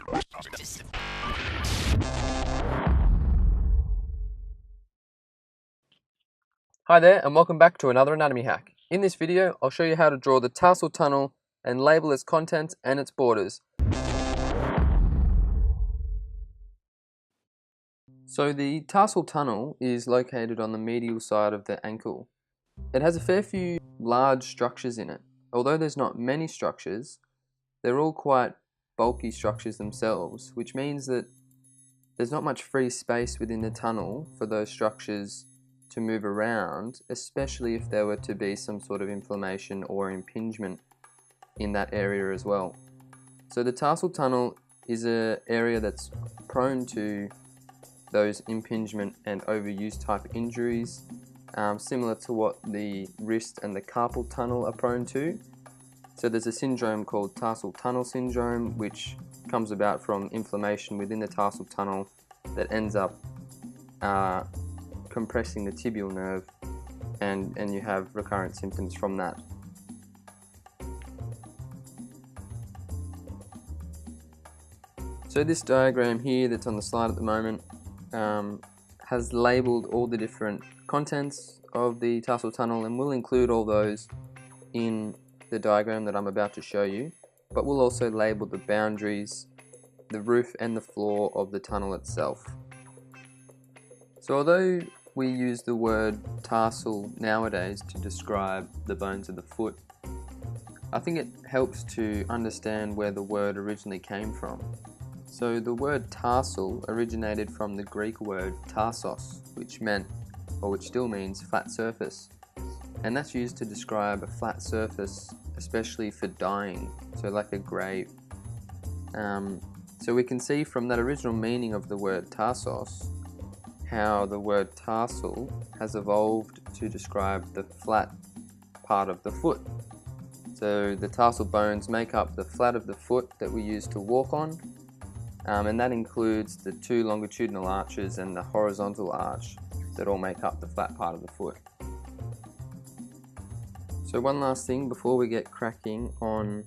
Hi there, and welcome back to another anatomy hack. In this video, I'll show you how to draw the tarsal tunnel and label its contents and its borders. So the tarsal tunnel is located on the medial side of the ankle. It has a fair few large structures in it. Although there's not many structures, they're all quite bulky structures themselves, which means that there's not much free space within the tunnel for those structures to move around, especially if there were to be some sort of inflammation or impingement in that area as well. So the tarsal tunnel is an area that's prone to those impingement and overuse type injuries, similar to what the wrist and the carpal tunnel are prone to. So there's a syndrome called tarsal tunnel syndrome, which comes about from inflammation within the tarsal tunnel that ends up compressing the tibial nerve, and you have recurrent symptoms from that. So this diagram here that's on the slide at the moment has labelled all the different contents of the tarsal tunnel, and we'll include all those in the diagram that I'm about to show you, but we'll also label the boundaries, the roof and the floor of the tunnel itself. So although we use the word tarsal nowadays to describe the bones of the foot, I think it helps to understand where the word originally came from. So the word tarsal originated from the Greek word tarsos, which meant, or which still means, flat surface. And that's used to describe a flat surface, especially for dyeing, so like a grave. So we can see from that original meaning of the word tarsos how the word tarsal has evolved to describe the flat part of the foot. So the tarsal bones make up the flat of the foot that we use to walk on, and that includes the two longitudinal arches and the horizontal arch that all make up the flat part of the foot. So one last thing before we get cracking on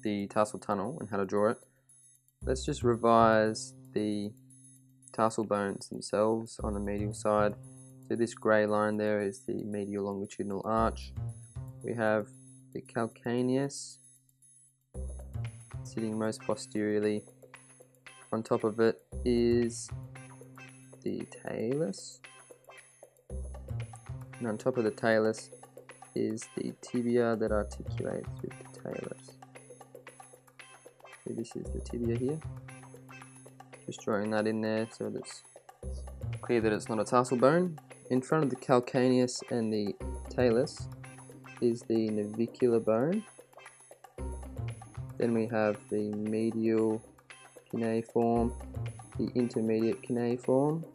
the tarsal tunnel and how to draw it, let's just revise the tarsal bones themselves on the medial side. So this grey line there is the medial longitudinal arch. We have the calcaneus sitting most posteriorly. On top of it is the talus, and on top of the talus is the tibia that articulates with the talus. So this is the tibia here. Just drawing that in there so that it's clear that it's not a tarsal bone. In front of the calcaneus and the talus is the navicular bone. Then we have the medial cuneiform, the intermediate cuneiform,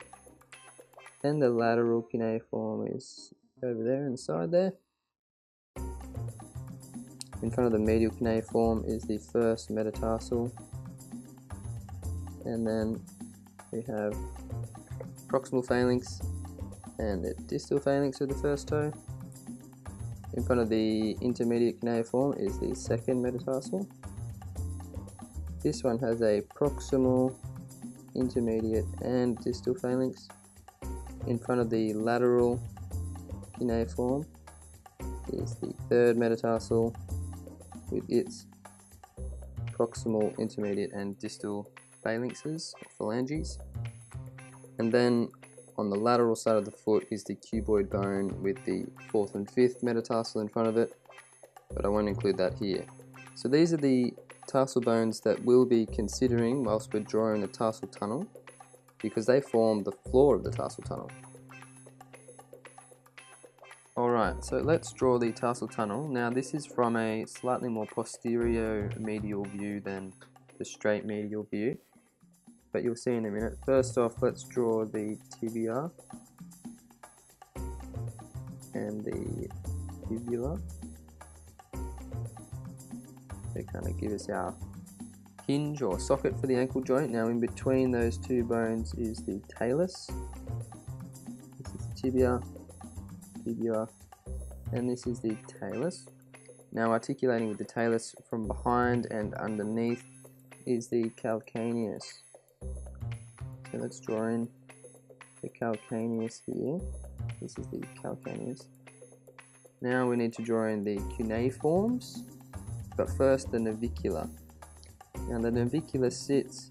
and the lateral cuneiform is over there inside there. In front of the medial cuneiform is the first metatarsal, and then we have proximal phalanx and the distal phalanx of the first toe. In front of the intermediate cuneiform is the second metatarsal. This one has a proximal, intermediate and distal phalanx. In front of the lateral cuneiform is the third metatarsal with its proximal, intermediate and distal phalanxes, or phalanges. And then on the lateral side of the foot is the cuboid bone with the fourth and fifth metatarsal in front of it, but I won't include that here. So these are the tarsal bones that we'll be considering whilst we're drawing the tarsal tunnel, because they form the floor of the tarsal tunnel. Alright, so let's draw the tarsal tunnel. Now this is from a slightly more posterior medial view than the straight medial view, but you'll see in a minute. First off, let's draw the tibia and the fibula. They kind of give us our hinge or socket for the ankle joint. Now in between those two bones is the talus. This is the tibia, and this is the talus. Now articulating with the talus from behind and underneath is the calcaneus. So let's draw in the calcaneus here. This is the calcaneus. Now we need to draw in the cuneiforms, but first the navicular. Now the navicular sits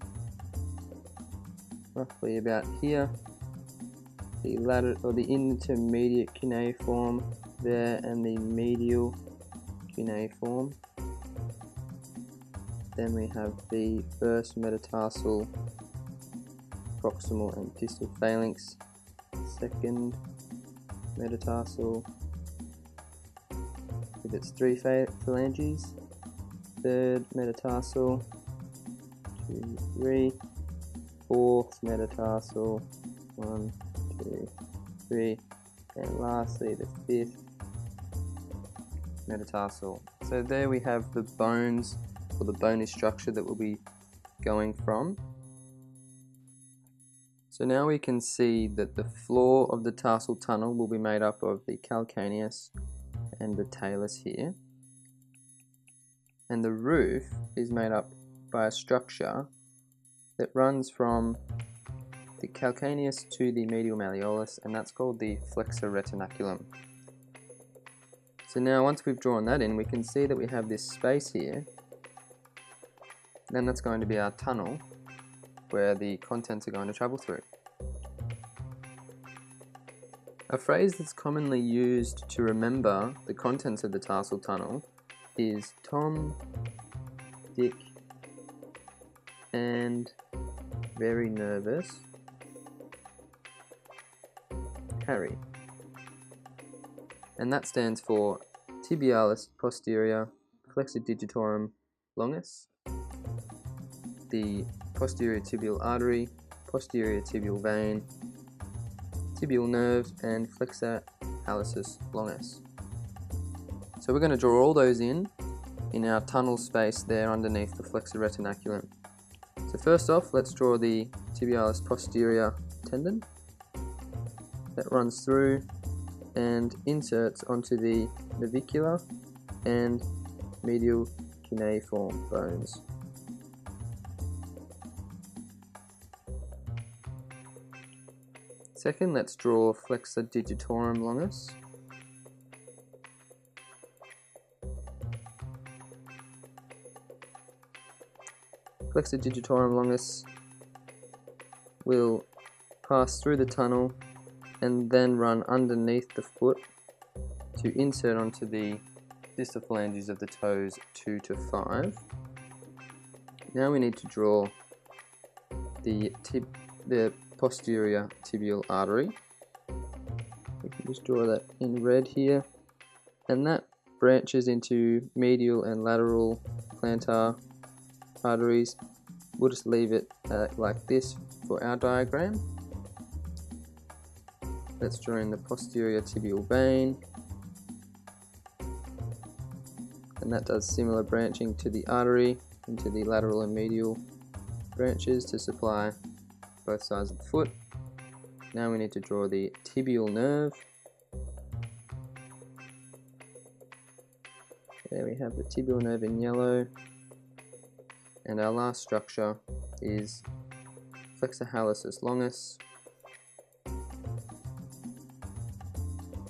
roughly about here. The lateral or the intermediate cuneiform there, and the medial cuneiform. Then we have the first metatarsal, proximal and distal phalanx, second metatarsal with its 3 phalanges, third metatarsal, 2, 3, fourth metatarsal, 1, 2, 3, and lastly the fifth metatarsal. So there we have the bones, or the bony structure that we'll be going from. So now we can see that the floor of the tarsal tunnel will be made up of the calcaneus and the talus here, and the roof is made up by a structure that runs from the calcaneus to the medial malleolus, and that's called the flexor retinaculum. So now once we've drawn that in, we can see that we have this space here. Then that's going to be our tunnel where the contents are going to travel through. A phrase that's commonly used to remember the contents of the tarsal tunnel is Tom, Dick, and very nervous Harry. And that stands for tibialis posterior, flexor digitorum longus, the posterior tibial artery, posterior tibial vein, tibial nerve, and flexor hallucis longus. So we're going to draw all those in our tunnel space there underneath the flexor retinaculum. So first off, let's draw the tibialis posterior tendon that runs through and inserts onto the navicular and medial cuneiform bones. Second, let's draw flexor digitorum longus. Flexor digitorum longus will pass through the tunnel and then run underneath the foot to insert onto the distal phalanges of the toes 2 to 5. Now we need to draw the posterior tibial artery. We can just draw that in red here, and that branches into medial and lateral plantar arteries. We'll just leave it like this for our diagram. Let's draw in the posterior tibial vein, and that does similar branching to the artery into the lateral and medial branches to supply both sides of the foot. Now we need to draw the tibial nerve. There we have the tibial nerve in yellow, and our last structure is flexor hallucis longus.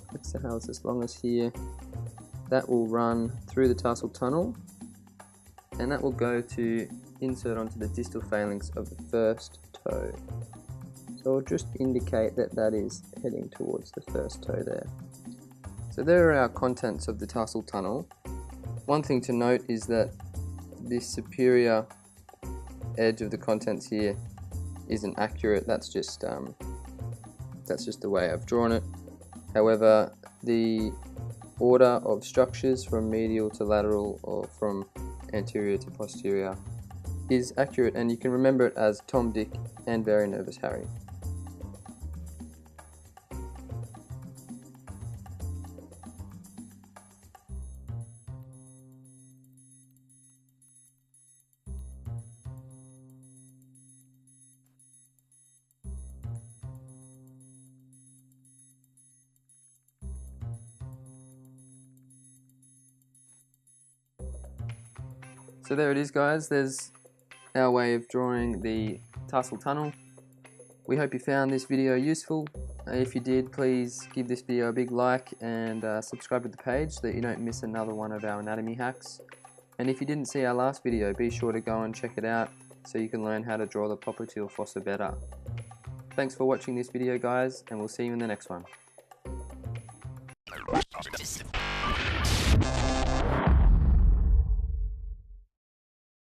Flexor hallucis longus here. That will run through the tarsal tunnel, and that will go to insert onto the distal phalanx of the first toe. So I'll just indicate that that is heading towards the first toe there. So there are our contents of the tarsal tunnel. One thing to note is that this superior edge of the contents here isn't accurate. That's just the way I've drawn it. However, the order of structures from medial to lateral or from anterior to posterior is accurate, and you can remember it as Tom, Dick, and very nervous Harry. So there it is, guys. There's our way of drawing the tarsal tunnel. We hope you found this video useful. If you did, please give this video a big like and subscribe to the page so that you don't miss another one of our anatomy hacks. And if you didn't see our last video, be sure to go and check it out so you can learn how to draw the popliteal fossa better. Thanks for watching this video, guys, and we'll see you in the next one.